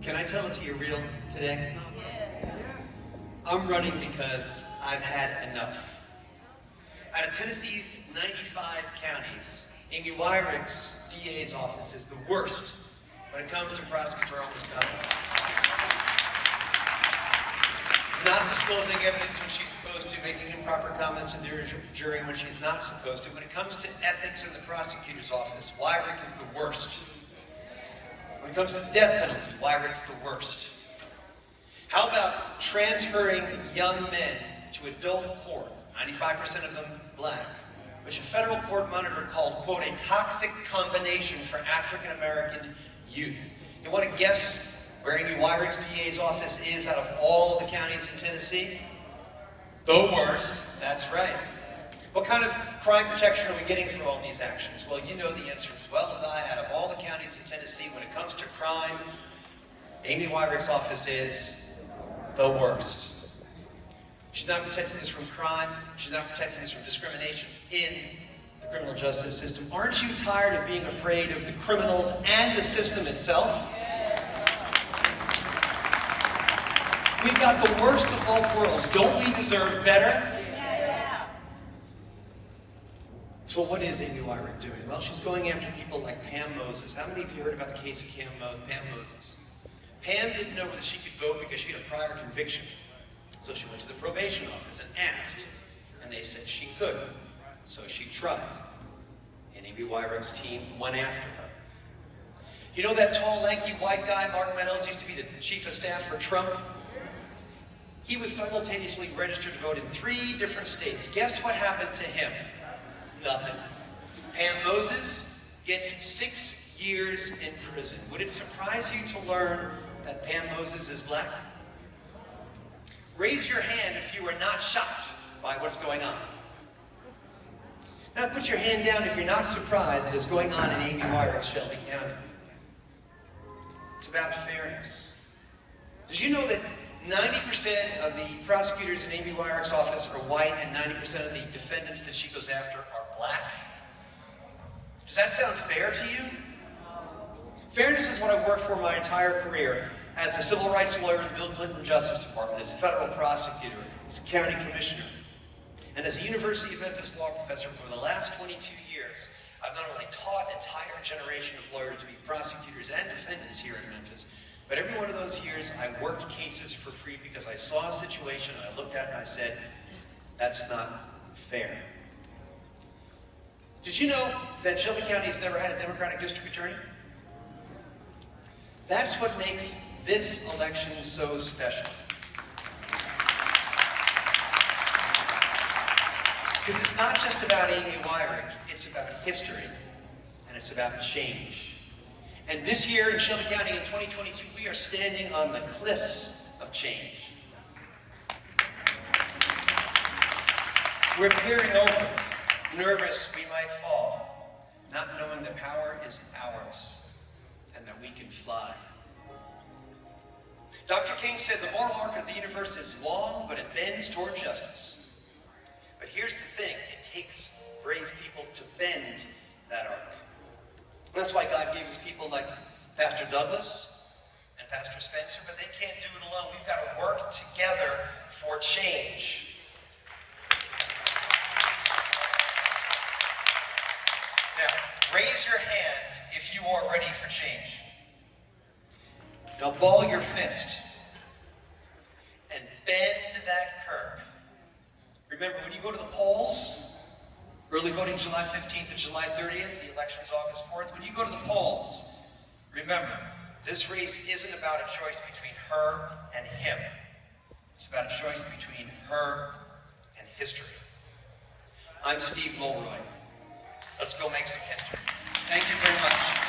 Can I tell it to you real today? I'm running because I've had enough. Out of Tennessee's 95 counties, Amy Weirich's DA's office is the worst when it comes to prosecutorial misconduct. Not disclosing evidence when she's supposed to, making improper comments to the jury when she's not supposed to. When it comes to ethics in the prosecutor's office, Weirich is the worst. When it comes to the death penalty, Weirich's the worst. How about transferring young men to adult court, 95% of them black, which a federal court monitor called, quote, a toxic combination for African-American youth? You want to guess where Amy Weirich's DA's office is out of all of the counties in Tennessee? The worst, that's right. What kind of crime protection are we getting for all these actions? Well, you know the answer as well as I. Out of all the counties in Tennessee, when it comes to crime, Amy Weirich's office is the worst. She's not protecting us from crime. She's not protecting us from discrimination in the criminal justice system. Aren't you tired of being afraid of the criminals and the system itself? We've got the worst of both worlds. Don't we deserve better? So what is Amy Weirich doing? Well, she's going after people like Pam Moses. How many of you heard about the case of Pam Moses? Pam didn't know whether she could vote because she had a prior conviction. So she went to the probation office and asked, and they said she could. So she tried. And Amy Weirich's team went after her. You know that tall, lanky, white guy, Mark Meadows, used to be the chief of staff for Trump? He was simultaneously registered to vote in 3 different states. Guess what happened to him? Nothing. Pam Moses gets 6 years in prison. Would it surprise you to learn that Pam Moses is black? Raise your hand if you are not shocked by what's going on. Now put your hand down if you're not surprised that it's going on in Amy Weirich's Shelby County. It's about fairness. Did you know that 90% of the prosecutors in Amy Weirich's office are white and 90% of the defendants that she goes after are black? Does that sound fair to you? Fairness is what I've worked for my entire career as a civil rights lawyer in the Bill Clinton Justice Department, as a federal prosecutor, as a county commissioner, and as a University of Memphis law professor for the last 22 years. I've not only taught an entire generation of lawyers to be prosecutors and defendants here in Memphis, but every one of those years, I worked cases for free because I saw a situation and I looked at it and I said, that's not fair. Did you know that Shelby County has never had a Democratic district attorney? That's what makes this election so special. Because it's not just about Amy Weirich, it's about history, and it's about change. And this year in Shelby County in 2022, we are standing on the cliffs of change. We're peering over, nervous we might fall, not knowing the power is ours, and that we can fly. Dr. King said the moral arc of the universe is long, but it bends toward justice. But here's the thing, it takes brave people to bend that arc. That's why God gave us people like Pastor Douglas and Pastor Spencer, but they can't do it alone. We've got to work together for change. Now, raise your hand if you are ready for change. Now, ball your fist and bend that curve. Remember, when you go to the polls, early voting July 15th and July 30th, the election's August 4th. When you go to the polls, remember, this race isn't about a choice between her and him. It's about a choice between her and history. I'm Steve Mulroy. Let's go make some history. Thank you very much.